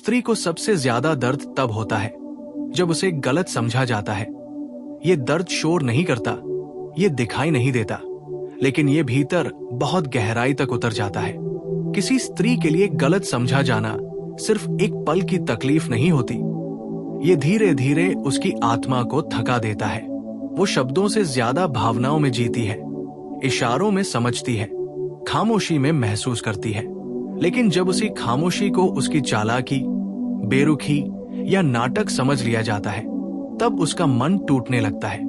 स्त्री को सबसे ज्यादा दर्द तब होता है जब उसे गलत समझा जाता है। ये दर्द शोर नहीं करता, ये दिखाई नहीं देता, लेकिन ये भीतर बहुत गहराई तक उतर जाता है। किसी स्त्री के लिए गलत समझा जाना सिर्फ एक पल की तकलीफ नहीं होती, ये धीरे धीरे उसकी आत्मा को थका देता है। वो शब्दों से ज्यादा भावनाओं में जीती है, इशारों में समझती है, खामोशी में महसूस करती है। लेकिन जब उसी खामोशी को उसकी चालाकी, बेरुखी या नाटक समझ लिया जाता है, तब उसका मन टूटने लगता है।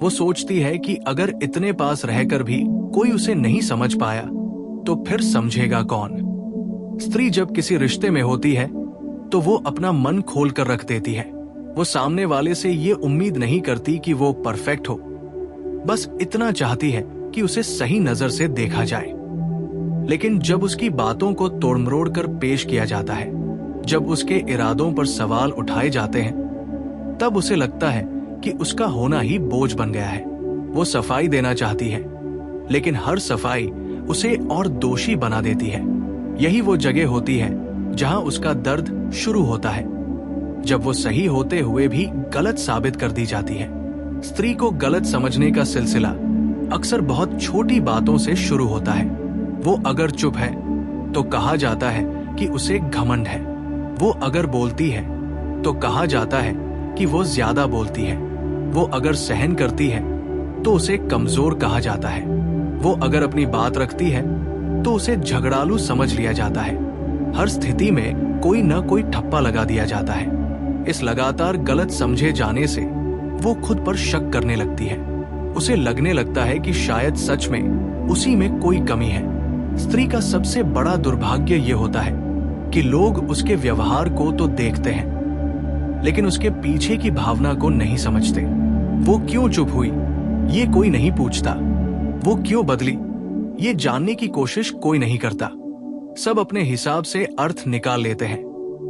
वो सोचती है कि अगर इतने पास रहकर भी कोई उसे नहीं समझ पाया तो फिर समझेगा कौन। स्त्री जब किसी रिश्ते में होती है तो वो अपना मन खोल कर रख देती है। वो सामने वाले से ये उम्मीद नहीं करती कि वो परफेक्ट हो, बस इतना चाहती है कि उसे सही नजर से देखा जाए। लेकिन जब उसकी बातों को तोड़मरोड़ कर पेश किया जाता है, जब उसके इरादों पर सवाल उठाए जाते हैं, तब उसे लगता है कि उसका होना ही बोझ बन गया है। वो सफाई देना चाहती है, लेकिन हर सफाई उसे और दोषी बना देती है। यही वो जगह होती है जहां उसका दर्द शुरू होता है, जब वो सही होते हुए भी गलत साबित कर दी जाती है। स्त्री को गलत समझने का सिलसिला अक्सर बहुत छोटी बातों से शुरू होता है। वो अगर चुप है तो कहा जाता है कि उसे घमंड है। वो अगर बोलती है तो कहा जाता है कि वो ज्यादा बोलती है। वो अगर सहन करती है तो उसे कमजोर कहा जाता है। वो अगर अपनी बात रखती है तो उसे झगड़ालू समझ लिया जाता है। हर स्थिति में कोई न कोई ठप्पा लगा दिया जाता है। इस लगातार गलत समझे जाने से वो खुद पर शक करने लगती है। उसे लगने लगता है कि शायद सच में उसी में कोई कमी है। स्त्री का सबसे बड़ा दुर्भाग्य ये होता है कि लोग उसके व्यवहार को तो देखते हैं, लेकिन उसके पीछे की भावना को नहीं समझते। वो क्यों चुप हुई ये कोई नहीं पूछता। वो क्यों बदली ये जानने की कोशिश कोई नहीं करता। सब अपने हिसाब से अर्थ निकाल लेते हैं,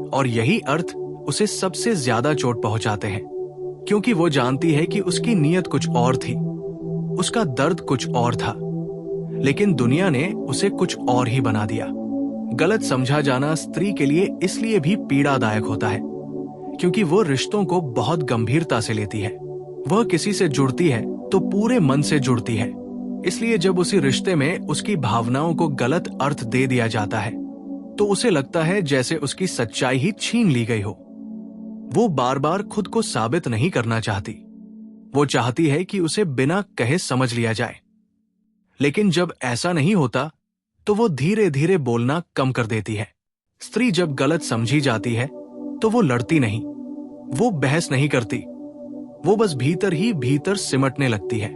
और यही अर्थ उसे सबसे ज्यादा चोट पहुंचाते हैं, क्योंकि वो जानती है कि उसकी नीयत कुछ और थी, उसका दर्द कुछ और था, लेकिन दुनिया ने उसे कुछ और ही बना दिया। गलत समझा जाना स्त्री के लिए इसलिए भी पीड़ादायक होता है क्योंकि वो रिश्तों को बहुत गंभीरता से लेती है। वह किसी से जुड़ती है तो पूरे मन से जुड़ती है, इसलिए जब उसी रिश्ते में उसकी भावनाओं को गलत अर्थ दे दिया जाता है तो उसे लगता है जैसे उसकी सच्चाई ही छीन ली गई हो। वो बार बार खुद को साबित नहीं करना चाहती। वो चाहती है कि उसे बिना कहे समझ लिया जाए, लेकिन जब ऐसा नहीं होता तो वो धीरे धीरे बोलना कम कर देती है। स्त्री जब गलत समझी जाती है तो वो लड़ती नहीं, वो बहस नहीं करती, वो बस भीतर ही भीतर सिमटने लगती है,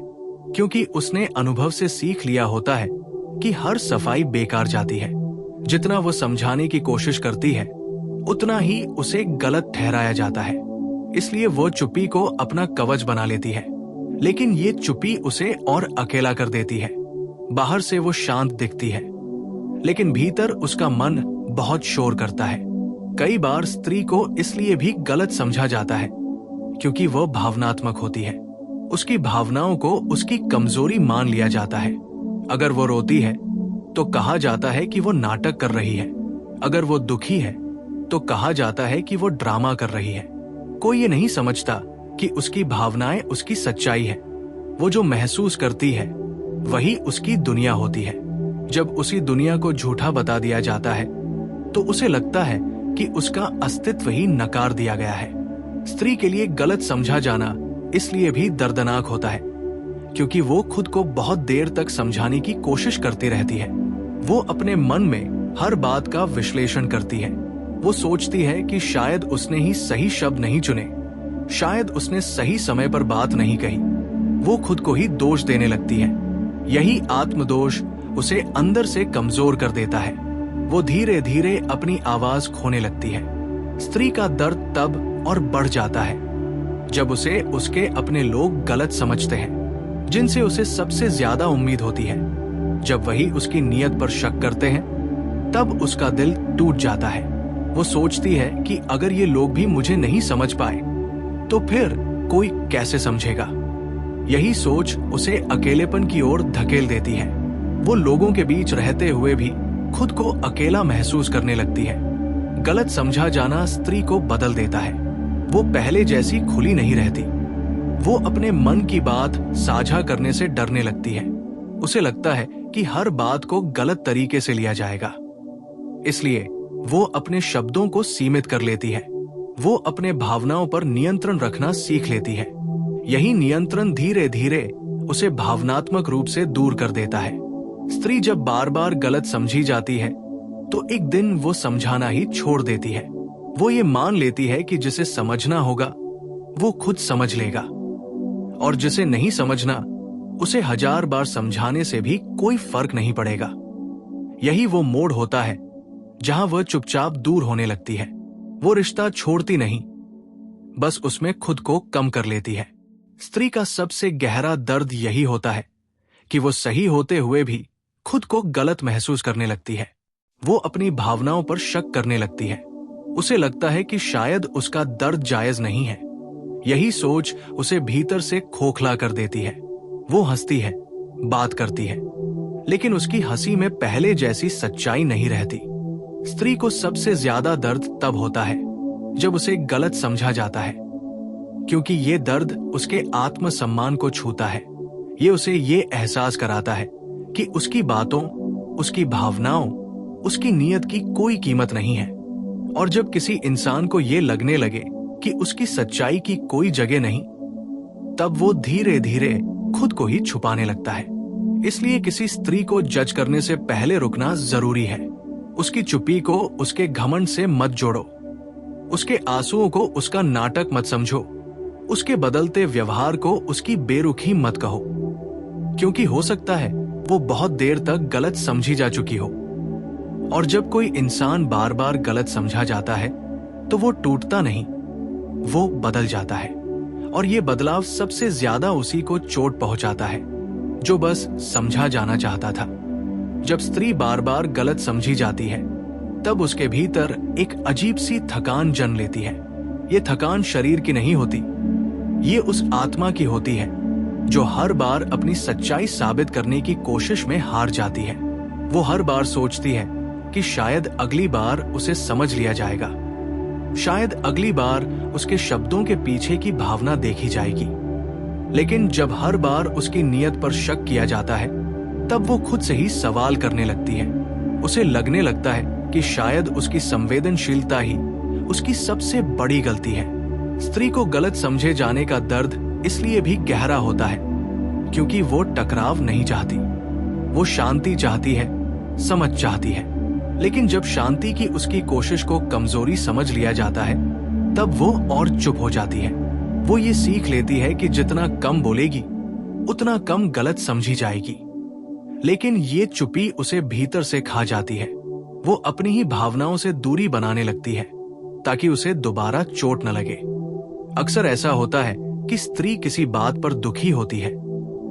क्योंकि उसने अनुभव से सीख लिया होता है कि हर सफाई बेकार जाती है। जितना वो समझाने की कोशिश करती है उतना ही उसे गलत ठहराया जाता है। इसलिए वो चुप्पी को अपना कवच बना लेती है, लेकिन ये चुप्पी उसे और अकेला कर देती है। बाहर से वो शांत दिखती है, लेकिन भीतर उसका मन बहुत शोर करता है। कई बार स्त्री को इसलिए भी गलत समझा जाता है क्योंकि वह भावनात्मक होती है। उसकी भावनाओं को उसकी कमजोरी मान लिया जाता है। अगर वो रोती है तो कहा जाता है कि वो नाटक कर रही है। अगर वो दुखी है तो कहा जाता है कि वो ड्रामा कर रही है। कोई ये नहीं समझता कि उसकी भावनाएं उसकी सच्चाई है। वो जो महसूस करती है वही उसकी दुनिया होती है। जब उसी दुनिया को झूठा बता दिया जाता है तो उसे लगता है कि उसका अस्तित्व ही नकार दिया गया है। स्त्री के लिए गलत समझा जाना इसलिए भी दर्दनाक होता है क्योंकि वो खुद को बहुत देर तक समझाने की कोशिश करती रहती है। वो अपने मन में हर बात का विश्लेषण करती है। वो सोचती है कि शायद उसने ही सही शब्द नहीं चुने, शायद उसने सही समय पर बात नहीं कही। वो खुद को ही दोष देने लगती है। यही आत्मदोष उसे अंदर से कमजोर कर देता है। वो धीरे धीरे अपनी आवाज खोने लगती है। स्त्री का दर्द तब और बढ़ जाता है जब उसे उसके अपने लोग गलत समझते हैं, जिनसे उसे सबसे ज्यादा उम्मीद होती है। जब वही उसकी नीयत पर शक करते हैं, तब उसका दिल टूट जाता है। वो सोचती है कि अगर ये लोग भी मुझे नहीं समझ पाए तो फिर कोई कैसे समझेगा। यही सोच उसे अकेलेपन की ओर धकेल देती है। वो लोगों के बीच रहते हुए भी खुद को अकेला महसूस करने लगती है। गलत समझा जाना स्त्री को बदल देता है। वो पहले जैसी खुली नहीं रहती। वो अपने मन की बात साझा करने से डरने लगती है। उसे लगता है कि हर बात को गलत तरीके से लिया जाएगा। इसलिए वो अपने शब्दों को सीमित कर लेती है। वो अपने भावनाओं पर नियंत्रण रखना सीख लेती है। यही नियंत्रण धीरे धीरे उसे भावनात्मक रूप से दूर कर देता है। स्त्री जब बार बार गलत समझी जाती है तो एक दिन वो समझाना ही छोड़ देती है। वो ये मान लेती है कि जिसे समझना होगा वो खुद समझ लेगा, और जिसे नहीं समझना उसे 1000 बार समझाने से भी कोई फर्क नहीं पड़ेगा। यही वो मोड़ होता है जहां वह चुपचाप दूर होने लगती है। वो रिश्ता छोड़ती नहीं, बस उसमें खुद को कम कर लेती है। स्त्री का सबसे गहरा दर्द यही होता है कि वो सही होते हुए भी खुद को गलत महसूस करने लगती है। वो अपनी भावनाओं पर शक करने लगती है। उसे लगता है कि शायद उसका दर्द जायज नहीं है। यही सोच उसे भीतर से खोखला कर देती है। वो हंसती है, बात करती है, लेकिन उसकी हंसी में पहले जैसी सच्चाई नहीं रहती। स्त्री को सबसे ज्यादा दर्द तब होता है जब उसे गलत समझा जाता है, क्योंकि ये दर्द उसके आत्मसम्मान को छूता है। ये उसे ये एहसास कराता है कि उसकी बातों, उसकी भावनाओं, उसकी नीयत की कोई कीमत नहीं है। और जब किसी इंसान को ये लगने लगे कि उसकी सच्चाई की कोई जगह नहीं, तब वो धीरे धीरे खुद को ही छुपाने लगता है। इसलिए किसी स्त्री को जज करने से पहले रुकना जरूरी है। उसकी चुप्पी को उसके घमंड से मत जोड़ो। उसके आंसुओं को उसका नाटक मत समझो। उसके बदलते व्यवहार को उसकी बेरुखी मत कहो, क्योंकि हो सकता है वो बहुत देर तक गलत समझी जा चुकी हो। और जब कोई इंसान बार बार गलत समझा जाता है तो वो टूटता नहीं, वो बदल जाता है। और ये बदलाव सबसे ज्यादा उसी को चोट पहुंचाता है जो बस समझा जाना चाहता था। जब स्त्री बार बार गलत समझी जाती है तब उसके भीतर एक अजीब सी थकान जन्म लेती है। ये थकान शरीर की नहीं होती, ये उस आत्मा की होती है जो हर बार अपनी सच्चाई साबित करने की कोशिश में हार जाती है। वो हर बार सोचती है कि शायद अगली बार उसे समझ लिया जाएगा, शायद अगली बार उसके शब्दों के पीछे की भावना देखी जाएगी। लेकिन जब हर बार उसकी नीयत पर शक किया जाता है तब वो खुद से ही सवाल करने लगती है। उसे लगने लगता है कि शायद उसकी संवेदनशीलता ही उसकी सबसे बड़ी गलती है। स्त्री को गलत समझे जाने का दर्द इसलिए भी गहरा होता है क्योंकि वो टकराव नहीं चाहती। वो शांति चाहती है, समझ चाहती है, लेकिन जब शांति की उसकी कोशिश को कमजोरी समझ लिया जाता है तब वो और चुप हो जाती है। वो ये सीख लेती है कि जितना कम बोलेगी उतना कम गलत समझी जाएगी। लेकिन ये चुप्पी उसे भीतर से खा जाती है। वो अपनी ही भावनाओं से दूरी बनाने लगती है ताकि उसे दोबारा चोट न लगे। अक्सर ऐसा होता है कि स्त्री किसी बात पर दुखी होती है,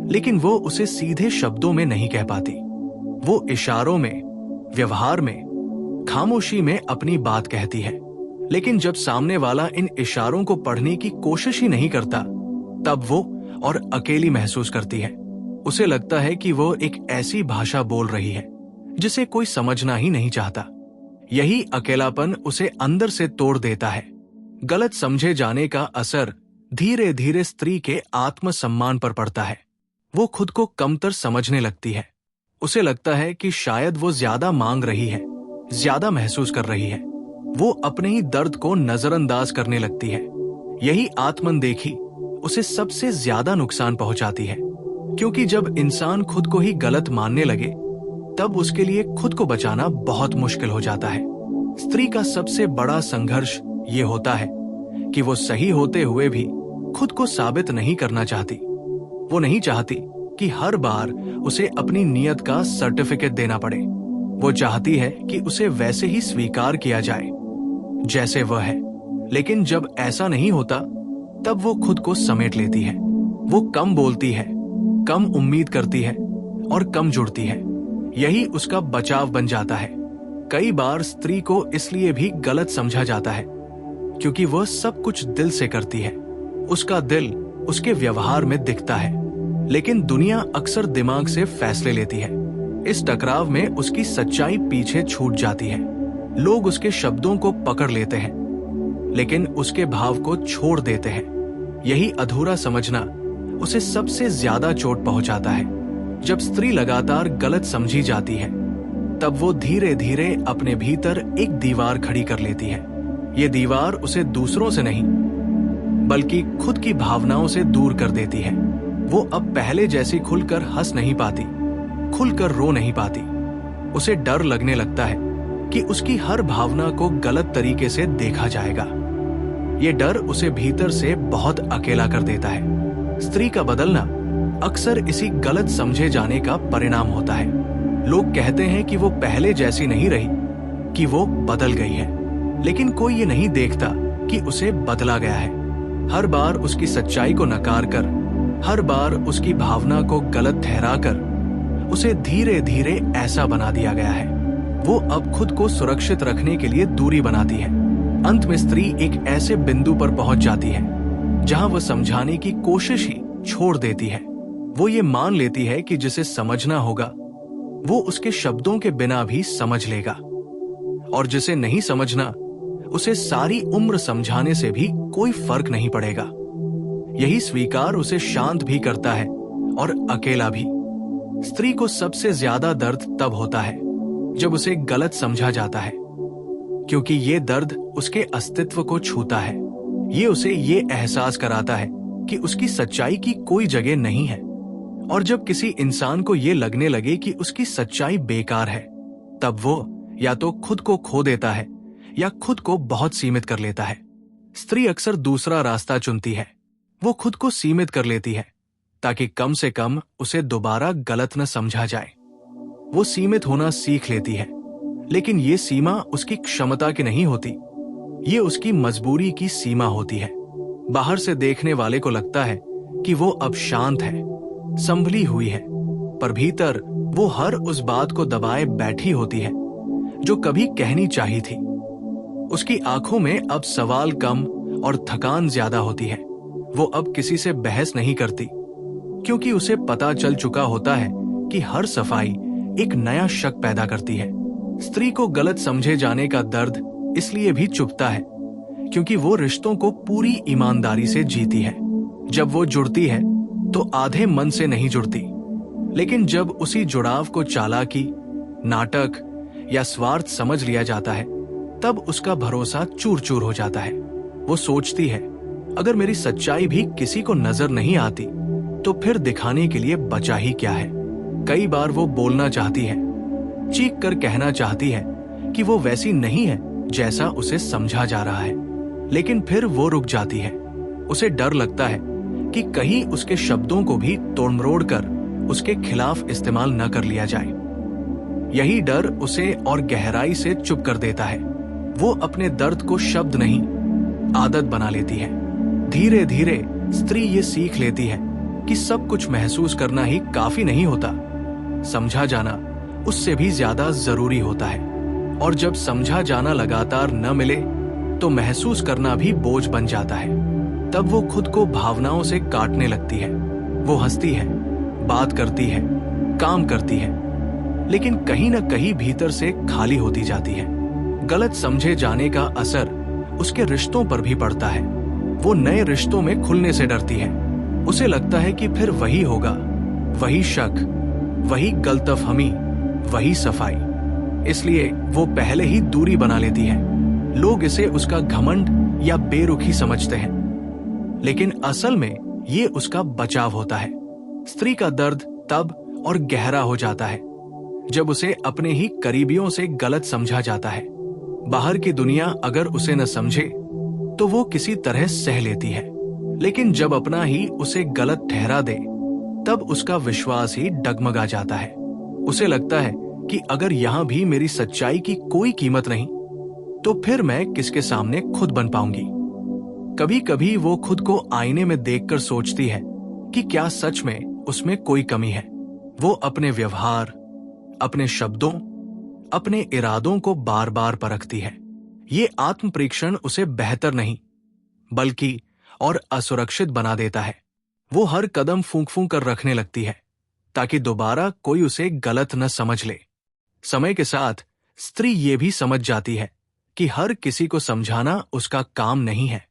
लेकिन वो उसे सीधे शब्दों में नहीं कह पाती। वो इशारों में, व्यवहार में, खामोशी में अपनी बात कहती है। लेकिन जब सामने वाला इन इशारों को पढ़ने की कोशिश ही नहीं करता तब वो और अकेली महसूस करती है। उसे लगता है कि वो एक ऐसी भाषा बोल रही है जिसे कोई समझना ही नहीं चाहता। यही अकेलापन उसे अंदर से तोड़ देता है। गलत समझे जाने का असर धीरे धीरे स्त्री के आत्मसम्मान पर पड़ता है। वो खुद को कमतर समझने लगती है। उसे लगता है कि शायद वो ज्यादा मांग रही है, ज्यादा महसूस कर रही है। वो अपने ही दर्द को नजरअंदाज करने लगती है। यही आत्मनदेखी उसे सबसे ज्यादा नुकसान पहुंचाती है, क्योंकि जब इंसान खुद को ही गलत मानने लगे तब उसके लिए खुद को बचाना बहुत मुश्किल हो जाता है। स्त्री का सबसे बड़ा संघर्ष ये होता है कि वो सही होते हुए भी खुद को साबित नहीं करना चाहती। वो नहीं चाहती कि हर बार उसे अपनी नीयत का सर्टिफिकेट देना पड़े। वो चाहती है कि उसे वैसे ही स्वीकार किया जाए जैसे वह है। लेकिन जब ऐसा नहीं होता तब वो खुद को समेट लेती है। वो कम बोलती है, कम उम्मीद करती है और कम जुड़ती है। यही उसका बचाव बन जाता है। कई बार स्त्री को इसलिए भी गलत समझा जाता है क्योंकि वह सब कुछ दिल से करती है। उसका दिल उसके व्यवहार में दिखता है, लेकिन दुनिया अक्सर दिमाग से फैसले लेती है। इस टकराव में उसकी सच्चाई पीछे छूट जाती है। लोग उसके शब्दों को पकड़ लेते हैं, लेकिन उसके भाव को छोड़ देते हैं। यही अधूरा समझना उसे सबसे ज्यादा चोट पहुंचाता है। जब स्त्री लगातार गलत समझी जाती है, तब वो धीरे धीरे अपने भीतर एक दीवार खड़ी कर लेती है। ये दीवार उसे दूसरों से नहीं, बल्कि खुद की भावनाओं से दूर कर देती है। वो अब पहले जैसी खुलकर हंस नहीं पाती, खुलकर रो नहीं पाती। उसे डर लगने लगता है कि उसकी हर भावना को गलत तरीके से देखा जाएगा। ये डर उसे भीतर से बहुत अकेला कर देता है। स्त्री का बदलना अक्सर इसी गलत समझे जाने का परिणाम होता है। लोग कहते हैं कि वो पहले जैसी नहीं रही, कि वो बदल गई है, लेकिन कोई ये नहीं देखता कि उसे बदला गया है। हर बार उसकी सच्चाई को नकार कर, हर बार उसकी भावना को गलत ठहराकर उसे धीरे धीरे ऐसा बना दिया गया है। वो अब खुद को सुरक्षित रखने के लिए दूरी बनाती है। अंत में स्त्री एक ऐसे बिंदु पर पहुंच जाती है जहां वह समझाने की कोशिश ही छोड़ देती है। वो ये मान लेती है कि जिसे समझना होगा वो उसके शब्दों के बिना भी समझ लेगा, और जिसे नहीं समझना उसे सारी उम्र समझाने से भी कोई फर्क नहीं पड़ेगा। यही स्वीकार उसे शांत भी करता है और अकेला भी। स्त्री को सबसे ज्यादा दर्द तब होता है जब उसे गलत समझा जाता है, क्योंकि ये दर्द उसके अस्तित्व को छूता है। ये उसे ये एहसास कराता है कि उसकी सच्चाई की कोई जगह नहीं है। और जब किसी इंसान को ये लगने लगे कि उसकी सच्चाई बेकार है, तब वो या तो खुद को खो देता है या खुद को बहुत सीमित कर लेता है। स्त्री अक्सर दूसरा रास्ता चुनती है। वो खुद को सीमित कर लेती है ताकि कम से कम उसे दोबारा गलत न समझा जाए। वो सीमित होना सीख लेती है, लेकिन ये सीमा उसकी क्षमता की नहीं होती, ये उसकी मजबूरी की सीमा होती है। बाहर से देखने वाले को लगता है कि वो अब शांत है, संभली हुई है, पर भीतर वो हर उस बात को दबाए बैठी होती है जो कभी कहनी चाहिए थी। उसकी आंखों में अब सवाल कम और थकान ज्यादा होती है। वो अब किसी से बहस नहीं करती, क्योंकि उसे पता चल चुका होता है कि हर सफाई एक नया शक पैदा करती है। स्त्री को गलत समझे जाने का दर्द इसलिए भी चुभता है क्योंकि वो रिश्तों को पूरी ईमानदारी से जीती है। जब वो जुड़ती है तो आधे मन से नहीं जुड़ती, लेकिन जब उसी जुड़ाव को चालाकी, नाटक या स्वार्थ समझ लिया जाता है, तब उसका भरोसा चूर चूर हो जाता है। वो सोचती है, अगर मेरी सच्चाई भी किसी को नजर नहीं आती तो फिर दिखाने के लिए बचा ही क्या है। कई बार वो बोलना चाहती है, चीख कर कहना चाहती है कि वो वैसी नहीं है जैसा उसे समझा जा रहा है, लेकिन फिर वो रुक जाती है। उसे डर लगता है कि कहीं उसके शब्दों को भी तोड़मरोड़ कर उसके खिलाफ इस्तेमाल न कर लिया जाए। यही डर उसे और गहराई से चुप कर देता है। वो अपने दर्द को शब्द नहीं, आदत बना लेती है। धीरे धीरे स्त्री ये सीख लेती है कि सब कुछ महसूस करना ही काफी नहीं होता, समझा जाना उससे भी ज्यादा जरूरी होता है। और जब समझा जाना लगातार न मिले तो महसूस करना भी बोझ बन जाता है। तब वो खुद को भावनाओं से काटने लगती है। वो हंसती है, बात करती है, काम करती है, लेकिन कहीं न कहीं भीतर से खाली होती जाती है। गलत समझे जाने का असर उसके रिश्तों पर भी पड़ता है। वो नए रिश्तों में खुलने से डरती है। उसे लगता है कि फिर वही होगा, वही शक, वही गलतफहमी, वही सफाई। इसलिए वो पहले ही दूरी बना लेती है। लोग इसे उसका घमंड या बेरुखी समझते हैं, लेकिन असल में ये उसका बचाव होता है। स्त्री का दर्द तब और गहरा हो जाता है जब उसे अपने ही करीबियों से गलत समझा जाता है। बाहर की दुनिया अगर उसे न समझे तो वो किसी तरह सह लेती है, लेकिन जब अपना ही उसे गलत ठहरा दे तब उसका विश्वास ही डगमगा जाता है। उसे लगता है कि अगर यहां भी मेरी सच्चाई की कोई कीमत नहीं तो फिर मैं किसके सामने खुद बन पाऊंगी। कभी कभी वो खुद को आईने में देखकर सोचती है कि क्या सच में उसमें कोई कमी है। वो अपने व्यवहार, अपने शब्दों, अपने इरादों को बार बार परखती है। ये आत्म परीक्षण उसे बेहतर नहीं बल्कि और असुरक्षित बना देता है। वो हर कदम फूंक फूंक कर रखने लगती है ताकि दोबारा कोई उसे गलत न समझ ले। समय के साथ स्त्री ये भी समझ जाती है कि हर किसी को समझाना उसका काम नहीं है।